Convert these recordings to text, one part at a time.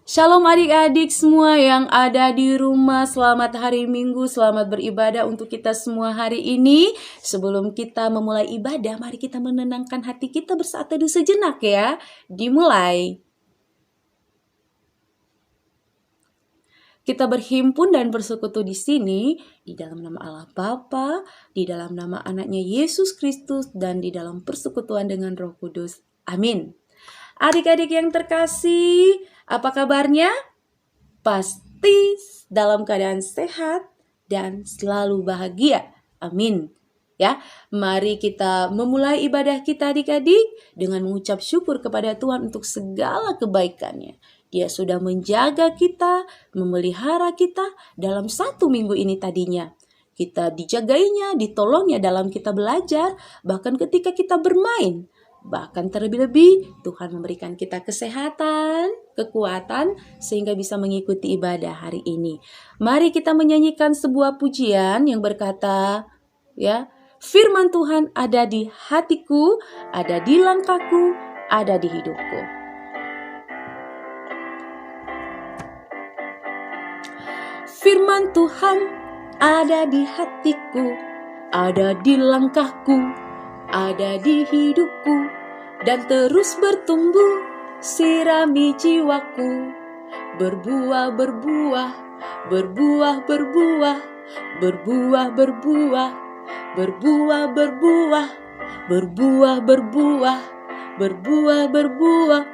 Shalom adik-adik semua yang ada di rumah. Selamat hari Minggu, selamat beribadah untuk kita semua hari ini. Sebelum kita memulai ibadah, mari kita menenangkan hati kita bersaat teduh sejenak ya. Dimulai. Kita berhimpun dan bersekutu di sini di dalam nama Allah Bapa, di dalam nama anaknya Yesus Kristus, dan di dalam persekutuan dengan Roh Kudus. Amin. Adik-adik yang terkasih, apa kabarnya? Pasti dalam keadaan sehat dan selalu bahagia. Amin. Ya, mari kita memulai ibadah kita adik-adik dengan mengucap syukur kepada Tuhan untuk segala kebaikannya. Dia sudah menjaga kita, memelihara kita dalam 1 minggu ini tadinya. Kita dijagainya, ditolongnya dalam kita belajar, bahkan ketika kita bermain. Bahkan terlebih-lebih Tuhan memberikan kita kesehatan, kekuatan sehingga bisa mengikuti ibadah hari ini. Mari kita menyanyikan sebuah pujian yang berkata, ya, firman Tuhan ada di hatiku, ada di langkahku, ada di hidupku. Firman Tuhan ada di hatiku, ada di langkahku, ada di hidupku, dan terus bertumbuh, sirami jiwaku, berbuah, berbuah, berbuah, berbuah, berbuah, berbuah, berbuah, berbuah, berbuah, berbuah, berbuah, berbuah.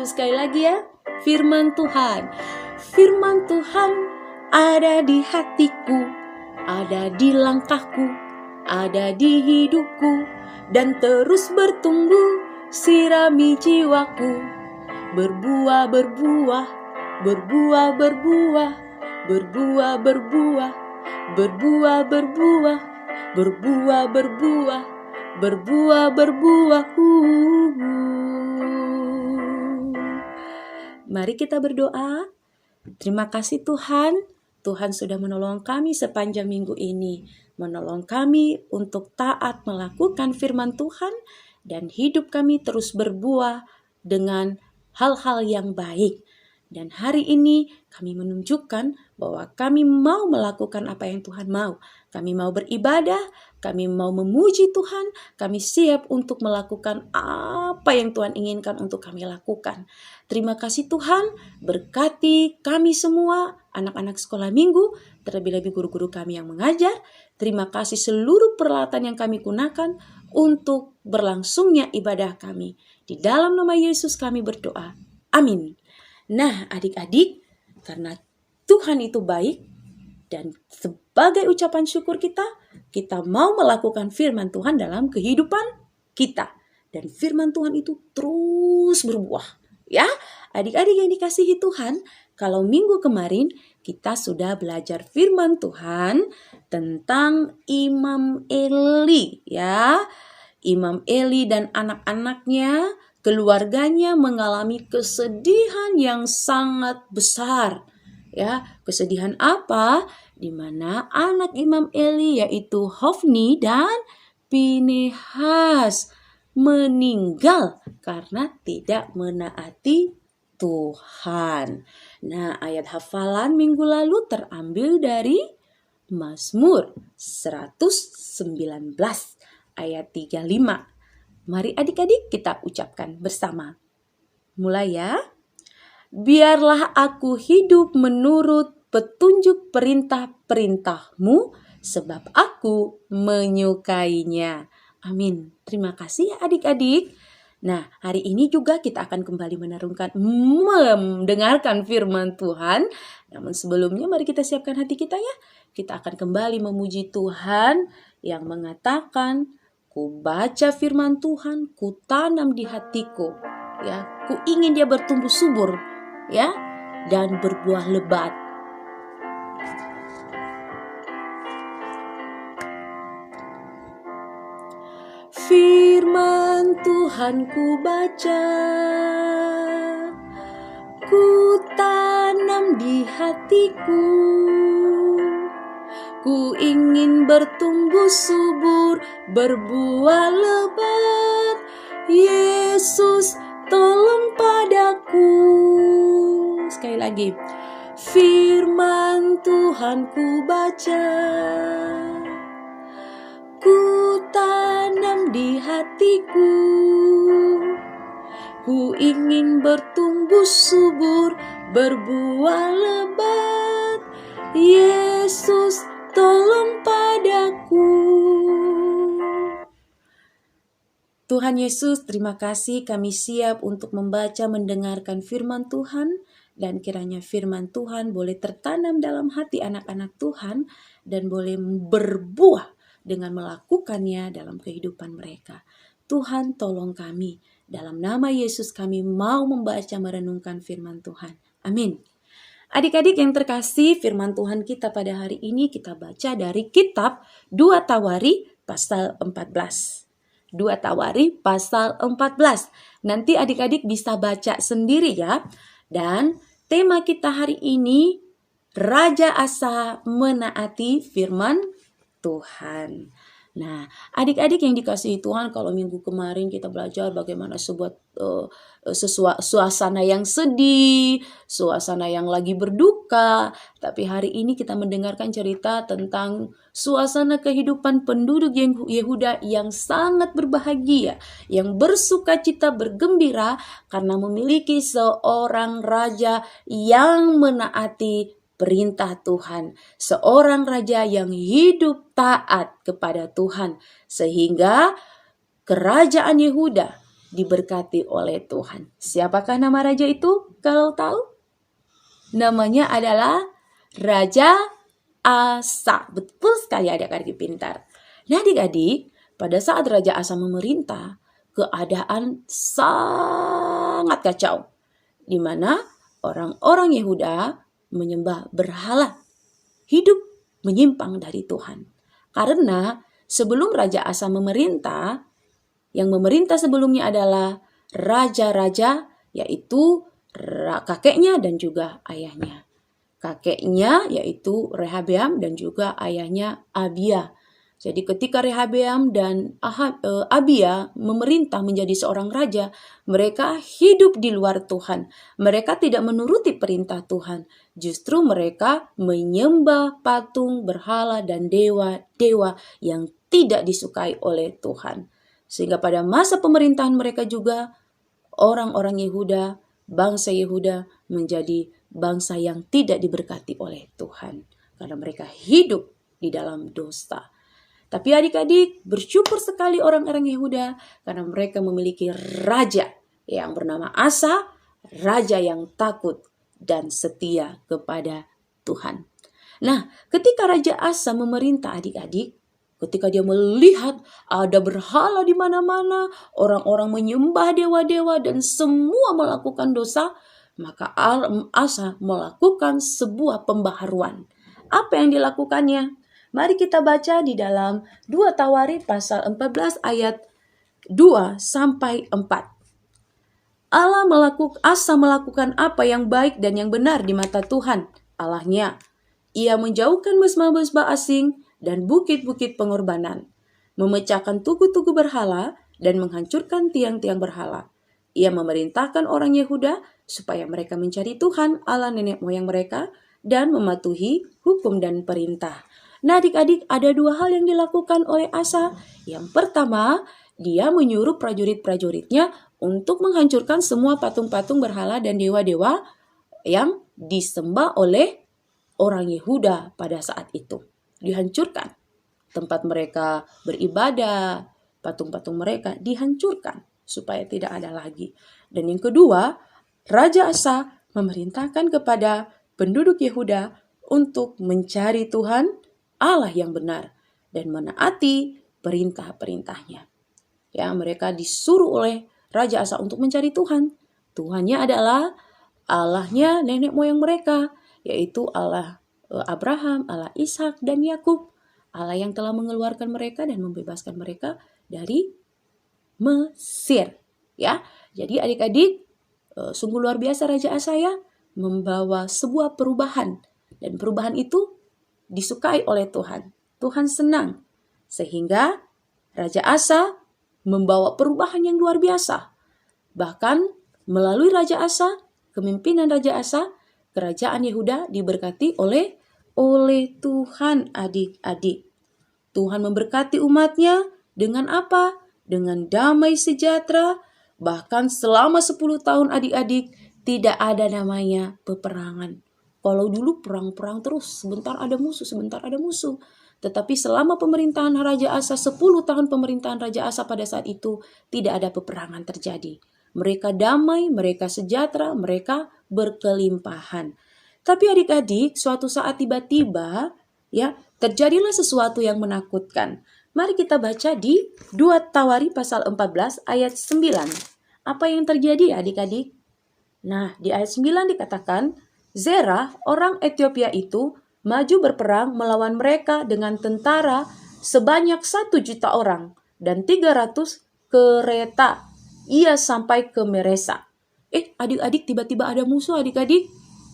Sekali lagi ya, firman Tuhan. Firman Tuhan ada di hatiku, ada di langkahku, ada di hidupku, dan terus bertumbuh, sirami jiwaku, berbuah, berbuah, berbuah, berbuah, berbuah, berbuah, berbuah, berbuah, berbuah, berbuah, berbuah, berbuah. Mari kita berdoa. Terima kasih Tuhan. Tuhan sudah menolong kami sepanjang minggu ini, menolong kami untuk taat melakukan firman Tuhan, dan hidup kami terus berbuah dengan hal-hal yang baik. Dan hari ini kami menunjukkan bahwa kami mau melakukan apa yang Tuhan mau. Kami mau beribadah, kami mau memuji Tuhan, kami siap untuk melakukan apa yang Tuhan inginkan untuk kami lakukan. Terima kasih Tuhan, berkati kami semua, anak-anak sekolah minggu, terlebih-lebih guru-guru kami yang mengajar. Terima kasih seluruh peralatan yang kami gunakan untuk berlangsungnya ibadah kami. Di dalam nama Yesus kami berdoa. Amin. Nah adik-adik, karena Tuhan itu baik, dan sebagai ucapan syukur kita mau melakukan firman Tuhan dalam kehidupan kita. Dan firman Tuhan itu terus berbuah. Ya, adik-adik yang dikasihi Tuhan, kalau minggu kemarin kita sudah belajar firman Tuhan tentang Imam Eli, ya. Imam Eli dan anak-anaknya, keluarganya mengalami kesedihan yang sangat besar. Ya, kesedihan apa? Di mana anak Imam Eli yaitu Hofni dan Pinehas meninggal karena tidak menaati Tuhan. Nah, ayat hafalan minggu lalu terambil dari Mazmur 119 ayat 35. Mari adik-adik kita ucapkan bersama. Mulai ya. Biarlah aku hidup menurut petunjuk perintah-perintahmu, sebab aku menyukainya. Amin. Terima kasih ya adik-adik. Nah, hari ini juga kita akan kembali mendengarkan firman Tuhan. Namun sebelumnya mari kita siapkan hati kita ya. Kita akan kembali memuji Tuhan yang mengatakan, ku baca firman Tuhan, ku tanam di hatiku. Ya, ku ingin dia bertumbuh subur, ya, dan berbuah lebat. Firman Tuhan ku baca, ku tanam di hatiku, ku ingin bertumbuh subur, berbuah lebat. Yesus tolong padaku. Sekali lagi. Firman Tuhan ku baca, ku tanam di hatiku, ku ingin bertumbuh subur, berbuah lebat. Yesus, tolong padaku. Tuhan Yesus, terima kasih kami siap untuk membaca, mendengarkan firman Tuhan. Dan kiranya firman Tuhan boleh tertanam dalam hati anak-anak Tuhan dan boleh berbuah dengan melakukannya dalam kehidupan mereka. Tuhan tolong kami. Dalam nama Yesus kami mau membaca merenungkan firman Tuhan. Amin. Adik-adik yang terkasih, firman Tuhan kita pada hari ini kita baca dari kitab 2 Tawari pasal 14. 2 Tawari pasal 14. Nanti adik-adik bisa baca sendiri ya. Dan tema kita hari ini, Raja Asa menaati firman Tuhan. Nah, adik-adik yang dikasihi Tuhan, kalau minggu kemarin kita belajar bagaimana sebuah suasana yang sedih, suasana yang lagi berduka. Tapi hari ini kita mendengarkan cerita tentang suasana kehidupan penduduk Yehuda yang sangat berbahagia, yang bersuka cita, bergembira karena memiliki seorang raja yang menaati perintah Tuhan, seorang raja yang hidup taat kepada Tuhan, sehingga kerajaan Yehuda diberkati oleh Tuhan. Siapakah nama raja itu? Kalau tahu, namanya adalah Raja Asa. Betul sekali adik-adik pintar. Nah adik-adik, pada saat Raja Asa memerintah, keadaan sangat kacau, di mana orang-orang Yehuda menyembah berhala, hidup menyimpang dari Tuhan. Karena sebelum Raja Asa memerintah, yang memerintah sebelumnya adalah raja-raja, yaitu kakeknya dan juga ayahnya. Kakeknya yaitu Rehabeam dan juga ayahnya Abia. Jadi ketika Rehabeam dan Abia memerintah menjadi seorang raja, mereka hidup di luar Tuhan. Mereka tidak menuruti perintah Tuhan. Justru mereka menyembah patung, berhala, dan dewa-dewa yang tidak disukai oleh Tuhan. Sehingga pada masa pemerintahan mereka juga, orang-orang Yehuda, bangsa Yehuda menjadi bangsa yang tidak diberkati oleh Tuhan. Karena mereka hidup di dalam dosa. Tapi adik-adik, bersyukur sekali orang-orang Yehuda karena mereka memiliki raja yang bernama Asa, raja yang takut dan setia kepada Tuhan. Nah, ketika Raja Asa memerintah adik-adik, ketika dia melihat ada berhala di mana-mana, orang-orang menyembah dewa-dewa dan semua melakukan dosa, maka Asa melakukan sebuah pembaharuan. Apa yang dilakukannya? Mari kita baca di dalam 2 Tawari pasal 14 ayat 2 sampai 4. Asa melakukan apa yang baik dan yang benar di mata Tuhan Allahnya. Ia menjauhkan mesbah-mesbah asing dan bukit-bukit pengorbanan, memecahkan tugu-tugu berhala dan menghancurkan tiang-tiang berhala. Ia memerintahkan orang Yehuda supaya mereka mencari Tuhan Allah nenek moyang mereka dan mematuhi hukum dan perintah. Nah adik-adik, ada dua hal yang dilakukan oleh Asa. Yang pertama, dia menyuruh prajurit-prajuritnya untuk menghancurkan semua patung-patung berhala dan dewa-dewa yang disembah oleh orang Yehuda pada saat itu. Dihancurkan. Tempat mereka beribadah, patung-patung mereka dihancurkan supaya tidak ada lagi. Dan yang kedua, Raja Asa memerintahkan kepada penduduk Yehuda untuk mencari Tuhan Allah yang benar dan menaati perintah-perintahnya. Ya, mereka disuruh oleh Raja Asa untuk mencari Tuhan. Tuhannya adalah Allahnya nenek moyang mereka, yaitu Allah Abraham, Allah Ishak dan Yakub. Allah yang telah mengeluarkan mereka dan membebaskan mereka dari Mesir. Ya, jadi adik-adik, sungguh luar biasa Raja Asa ya, membawa sebuah perubahan, dan perubahan itu disukai oleh Tuhan. Tuhan senang. Sehingga Raja Asa membawa perubahan yang luar biasa. Bahkan melalui Raja Asa, kepemimpinan Raja Asa, kerajaan Yehuda diberkati oleh Tuhan, adik-adik. Tuhan memberkati umatnya dengan apa? Dengan damai sejahtera. Bahkan selama 10 tahun adik-adik tidak ada namanya peperangan. Kalau dulu perang-perang terus, sebentar ada musuh, sebentar ada musuh. Tetapi selama pemerintahan Raja Asa, 10 tahun pemerintahan Raja Asa pada saat itu, tidak ada peperangan terjadi. Mereka damai, mereka sejahtera, mereka berkelimpahan. Tapi adik-adik, suatu saat tiba-tiba ya terjadilah sesuatu yang menakutkan. Mari kita baca di 2 Tawari pasal 14 ayat 9. Apa yang terjadi adik-adik? Nah, di ayat 9 dikatakan, Zerah, orang Ethiopia itu, maju berperang melawan mereka dengan tentara sebanyak 1 juta orang dan 300 kereta. Ia sampai ke Meresa. Adik-adik, tiba-tiba ada musuh adik-adik,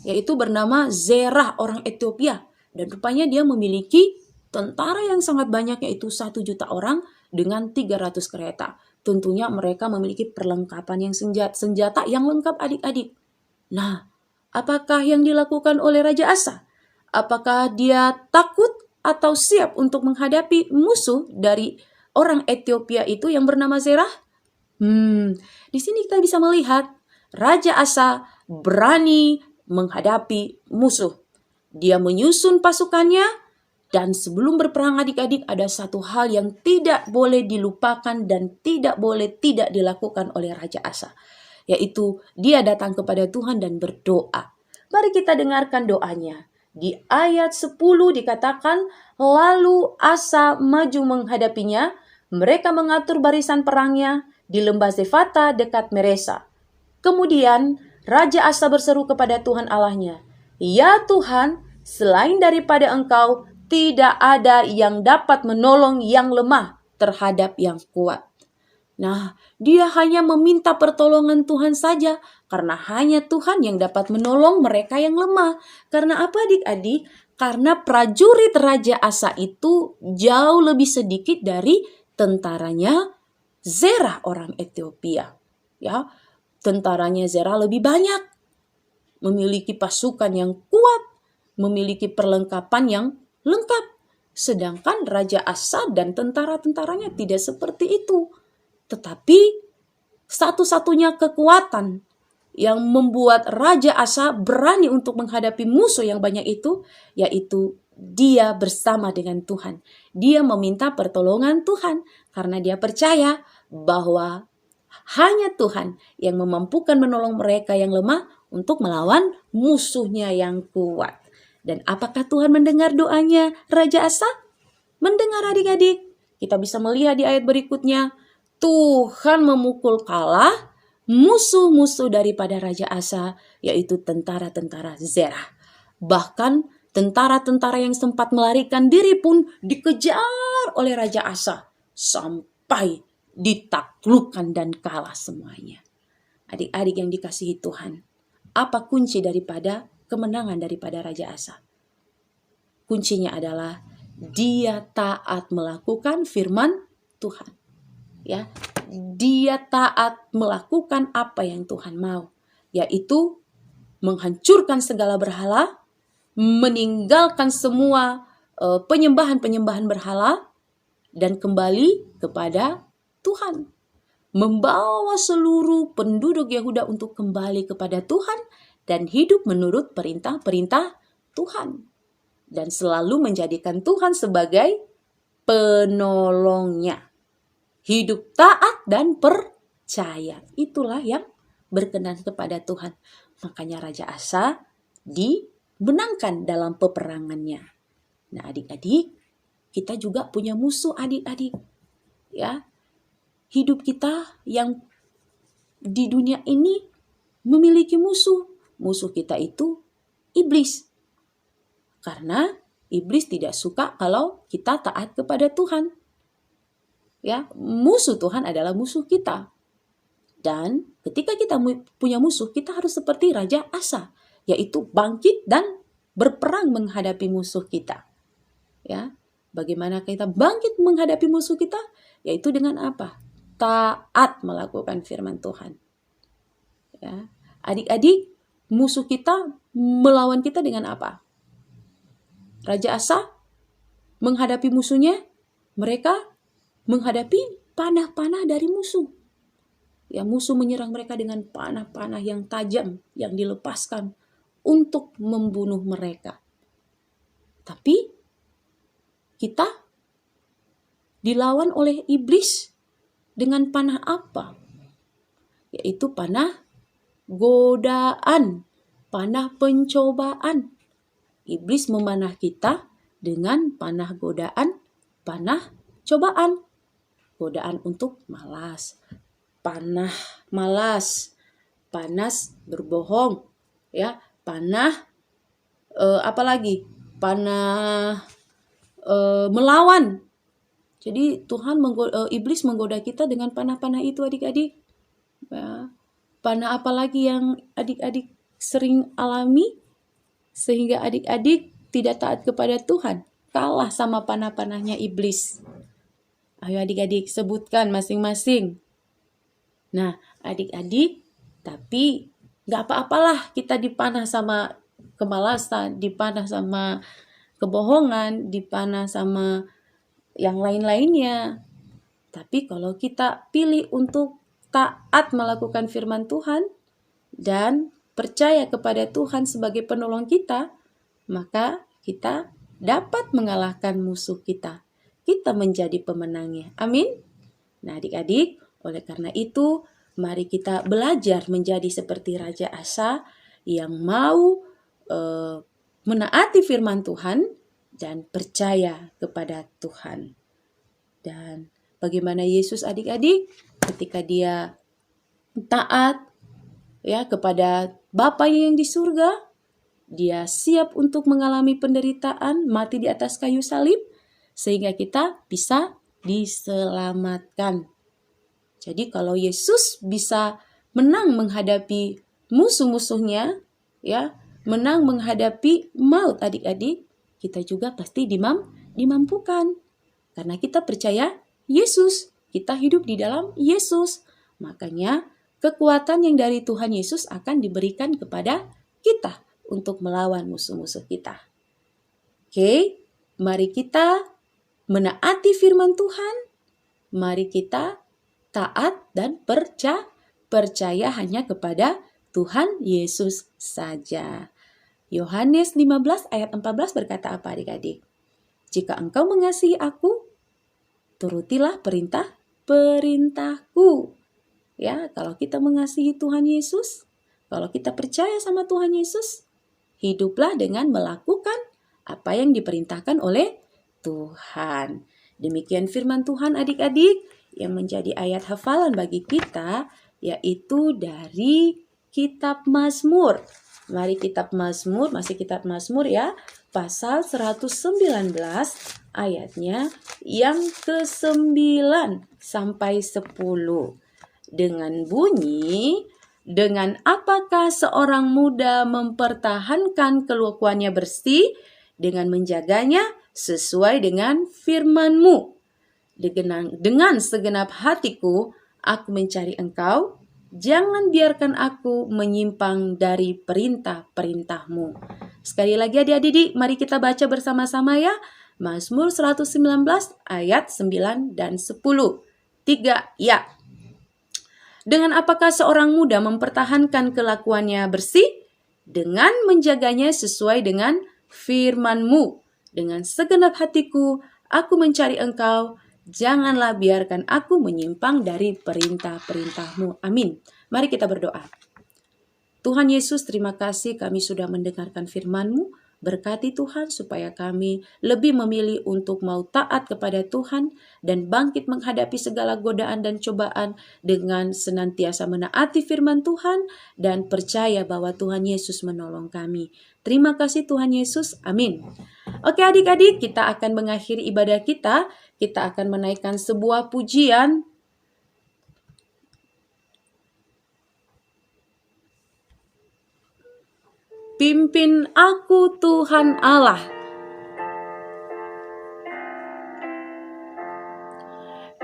yaitu bernama Zerah, orang Ethiopia. Dan rupanya dia memiliki tentara yang sangat banyak, yaitu 1 juta orang dengan 300 kereta. Tentunya mereka memiliki perlengkapan yang senjata yang lengkap adik-adik. Nah, apakah yang dilakukan oleh Raja Asa? Apakah dia takut atau siap untuk menghadapi musuh dari orang Ethiopia itu yang bernama Zerah? Di sini kita bisa melihat Raja Asa berani menghadapi musuh. Dia menyusun pasukannya, dan sebelum berperang adik-adik ada satu hal yang tidak boleh dilupakan dan tidak boleh tidak dilakukan oleh Raja Asa, yaitu dia datang kepada Tuhan dan berdoa. Mari kita dengarkan doanya. Di ayat 10 dikatakan, lalu Asa maju menghadapinya, mereka mengatur barisan perangnya di lembah Zefata dekat Meresa. Kemudian Raja Asa berseru kepada Tuhan Allahnya, ya Tuhan, selain daripada Engkau, tidak ada yang dapat menolong yang lemah terhadap yang kuat. Nah, dia hanya meminta pertolongan Tuhan saja, karena hanya Tuhan yang dapat menolong mereka yang lemah. Karena apa adik-adik? Karena prajurit Raja Asa itu jauh lebih sedikit dari tentaranya Zerah orang Ethiopia. Ya, tentaranya Zerah lebih banyak, memiliki pasukan yang kuat, memiliki perlengkapan yang lengkap. Sedangkan Raja Asa dan tentara-tentaranya tidak seperti itu. Tetapi satu-satunya kekuatan yang membuat Raja Asa berani untuk menghadapi musuh yang banyak itu, yaitu dia bersama dengan Tuhan. Dia meminta pertolongan Tuhan karena dia percaya bahwa hanya Tuhan yang memampukan menolong mereka yang lemah untuk melawan musuhnya yang kuat. Dan apakah Tuhan mendengar doanya Raja Asa? Mendengar adik-adik. Kita bisa melihat di ayat berikutnya. Tuhan memukul kalah musuh-musuh daripada Raja Asa, yaitu tentara-tentara Zerah. Bahkan tentara-tentara yang sempat melarikan diri pun dikejar oleh Raja Asa sampai ditaklukkan dan kalah semuanya. Adik-adik yang dikasihi Tuhan, apa kunci daripada kemenangan daripada Raja Asa? Kuncinya adalah dia taat melakukan firman Tuhan. Ya, dia taat melakukan apa yang Tuhan mau, yaitu menghancurkan segala berhala, meninggalkan semua penyembahan-penyembahan berhala, dan kembali kepada Tuhan. Membawa seluruh penduduk Yehuda untuk kembali kepada Tuhan dan hidup menurut perintah-perintah Tuhan. Dan selalu menjadikan Tuhan sebagai penolongnya. Hidup taat dan percaya. Itulah yang berkenan kepada Tuhan. Makanya Raja Asa dimenangkan dalam peperangannya. Nah adik-adik, kita juga punya musuh adik-adik. Ya, hidup kita yang di dunia ini memiliki musuh. Musuh kita itu iblis. Karena iblis tidak suka kalau kita taat kepada Tuhan. Ya, musuh Tuhan adalah musuh kita. Dan ketika kita punya musuh, kita harus seperti Raja Asa, yaitu bangkit dan berperang menghadapi musuh kita. Ya, bagaimana kita bangkit menghadapi musuh kita? Yaitu dengan apa? Taat melakukan firman Tuhan. Ya. Adik-adik, musuh kita melawan kita dengan apa? Raja Asa menghadapi musuhnya, mereka menghadapi panah-panah dari musuh. Ya, musuh menyerang mereka dengan panah-panah yang tajam yang dilepaskan untuk membunuh mereka. Tapi kita dilawan oleh iblis dengan panah apa? Yaitu panah godaan, panah pencobaan. Iblis memanah kita dengan panah godaan, panah cobaan. Godaan untuk malas, panah malas, panas berbohong, ya, panah apalagi? Panah melawan. Jadi iblis menggoda kita dengan panah-panah itu, adik-adik. Ya. Panah apalagi yang adik-adik sering alami sehingga adik-adik tidak taat kepada Tuhan, kalah sama panah-panahnya iblis? Ayo adik-adik sebutkan masing-masing. Nah, adik-adik, tapi gak apa-apalah kita dipanah sama kemalasan, dipanah sama kebohongan, dipanah sama yang lain-lainnya. Tapi kalau kita pilih untuk taat melakukan firman Tuhan dan percaya kepada Tuhan sebagai penolong kita, maka kita dapat mengalahkan musuh kita. Kita menjadi pemenangnya. Amin. Nah, adik-adik, oleh karena itu, mari kita belajar menjadi seperti Raja Asa yang mau menaati firman Tuhan dan percaya kepada Tuhan. Dan bagaimana Yesus, adik-adik, ketika dia taat ya kepada Bapaknya yang di surga, dia siap untuk mengalami penderitaan, mati di atas kayu salib, sehingga kita bisa diselamatkan. Jadi kalau Yesus bisa menang menghadapi musuh-musuhnya, ya, menang menghadapi maut, adik-adik, kita juga pasti dimampukan. Karena kita percaya Yesus, kita hidup di dalam Yesus. Makanya kekuatan yang dari Tuhan Yesus akan diberikan kepada kita untuk melawan musuh-musuh kita. Oke, mari kita menaati firman Tuhan. Mari kita taat dan percaya hanya kepada Tuhan Yesus saja. Yohanes 15 ayat 14 berkata apa, adik-adik? Jika engkau mengasihi aku, turutilah perintahku. Ya, kalau kita mengasihi Tuhan Yesus, kalau kita percaya sama Tuhan Yesus, hiduplah dengan melakukan apa yang diperintahkan oleh Tuhan. Demikian firman Tuhan, adik-adik, yang menjadi ayat hafalan bagi kita, yaitu dari kitab Mazmur. Mari kitab Mazmur, masih kitab Mazmur ya, pasal 119 ayatnya yang ke-9 sampai 10. Dengan bunyi, dengan apakah seorang muda mempertahankan kelakuannya bersih dengan menjaganya sesuai dengan firman-Mu. Dengan segenap hatiku, aku mencari Engkau. Jangan biarkan aku menyimpang dari perintah-perintah-Mu. Sekali lagi adik-adik, mari kita baca bersama-sama ya. Mazmur 119 ayat 9 dan 10. 3, ya. Dengan apakah seorang muda mempertahankan kelakuannya bersih? Dengan menjaganya sesuai dengan firman-Mu. Dengan segenap hatiku, aku mencari Engkau. Janganlah biarkan aku menyimpang dari perintah-perintah-Mu. Amin. Mari kita berdoa. Tuhan Yesus, terima kasih kami sudah mendengarkan firman-Mu. Berkati Tuhan supaya kami lebih memilih untuk mau taat kepada Tuhan dan bangkit menghadapi segala godaan dan cobaan dengan senantiasa menaati firman Tuhan dan percaya bahwa Tuhan Yesus menolong kami. Terima kasih Tuhan Yesus. Amin. Oke adik-adik, kita akan mengakhiri ibadah kita. Kita akan menaikkan sebuah pujian. Pimpin aku Tuhan Allah.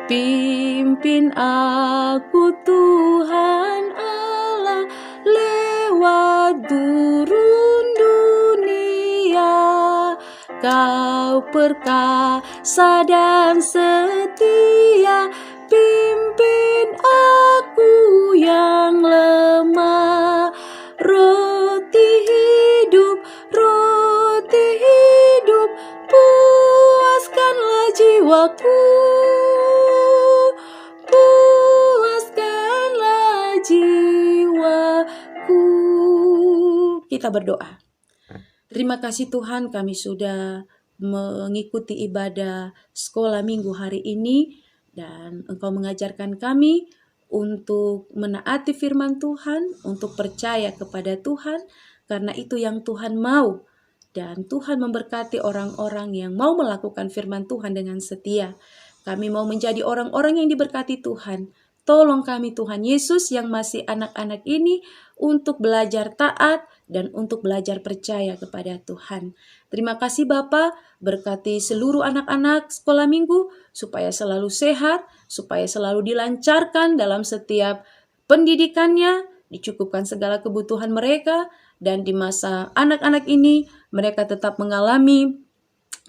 Pimpin aku Tuhan Allah lewat gurun dunia. Kau perkasa dan setia, pimpin aku yang lemah. Roti hidup, puaskanlah jiwaku, puaskanlah jiwaku. Kita berdoa. Terima kasih Tuhan, kami sudah mengikuti ibadah sekolah minggu hari ini, dan Engkau mengajarkan kami untuk menaati firman Tuhan, untuk percaya kepada Tuhan, karena itu yang Tuhan mau. Dan Tuhan memberkati orang-orang yang mau melakukan firman Tuhan dengan setia. Kami mau menjadi orang-orang yang diberkati Tuhan. Tolong kami Tuhan Yesus yang masih anak-anak ini untuk belajar taat dan untuk belajar percaya kepada Tuhan. Terima kasih Bapa, berkati seluruh anak-anak sekolah minggu supaya selalu sehat, supaya selalu dilancarkan dalam setiap pendidikannya, dicukupkan segala kebutuhan mereka, dan di masa anak-anak ini mereka tetap mengalami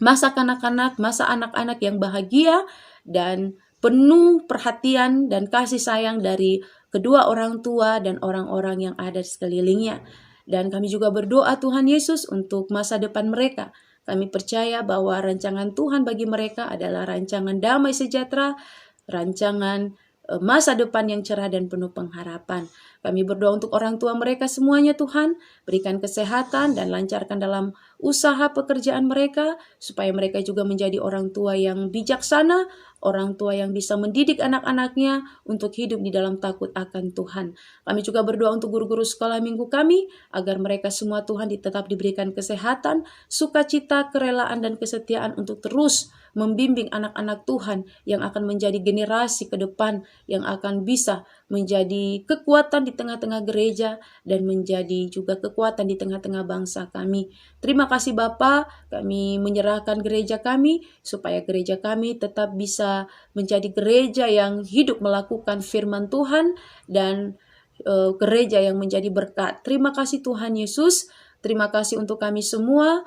masa kanak-kanak, masa anak-anak yang bahagia dan penuh perhatian dan kasih sayang dari kedua orang tua dan orang-orang yang ada di sekelilingnya. Dan kami juga berdoa Tuhan Yesus untuk masa depan mereka. Kami percaya bahwa rancangan Tuhan bagi mereka adalah rancangan damai sejahtera, rancangan masa depan yang cerah dan penuh pengharapan. Kami berdoa untuk orang tua mereka semuanya Tuhan, berikan kesehatan dan lancarkan dalam usaha pekerjaan mereka, supaya mereka juga menjadi orang tua yang bijaksana, orang tua yang bisa mendidik anak-anaknya untuk hidup di dalam takut akan Tuhan. Kami juga berdoa untuk guru-guru sekolah minggu kami, agar mereka semua Tuhan tetap diberikan kesehatan, sukacita, kerelaan, dan kesetiaan untuk terus membimbing anak-anak Tuhan yang akan menjadi generasi ke depan, yang akan bisa menjadi kekuatan di tengah-tengah gereja dan menjadi juga kekuatan di tengah-tengah bangsa kami. Terima kasih Bapa, kami menyerahkan gereja kami supaya gereja kami tetap bisa menjadi gereja yang hidup melakukan firman Tuhan dan gereja yang menjadi berkat. Terima kasih Tuhan Yesus, terima kasih untuk kami semua.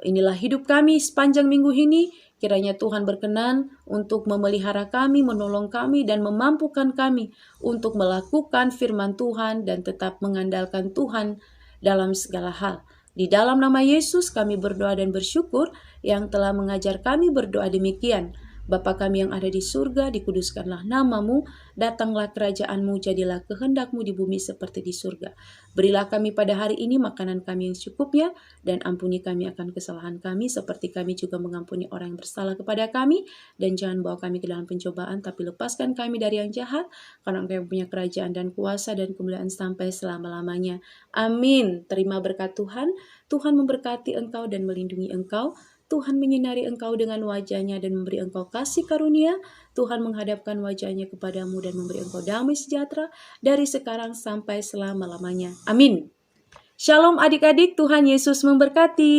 Inilah hidup kami sepanjang minggu ini. Kiranya Tuhan berkenan untuk memelihara kami, menolong kami, dan memampukan kami untuk melakukan firman Tuhan dan tetap mengandalkan Tuhan dalam segala hal. Di dalam nama Yesus kami berdoa dan bersyukur yang telah mengajar kami berdoa demikian. Bapa kami yang ada di surga, dikuduskanlah namamu, datanglah kerajaanmu, jadilah kehendakmu di bumi seperti di surga. Berilah kami pada hari ini makanan kami yang secukupnya, dan ampuni kami akan kesalahan kami, seperti kami juga mengampuni orang yang bersalah kepada kami. Dan jangan bawa kami ke dalam pencobaan, tapi lepaskan kami dari yang jahat, karena Engkau yang punya kerajaan dan kuasa dan kemuliaan sampai selama-lamanya. Amin. Terima berkat Tuhan. Tuhan memberkati engkau dan melindungi engkau. Tuhan menyinari engkau dengan wajah-Nya dan memberi engkau kasih karunia. Tuhan menghadapkan wajah-Nya kepadamu dan memberi engkau damai sejahtera dari sekarang sampai selama-lamanya. Amin. Shalom adik-adik, Tuhan Yesus memberkati.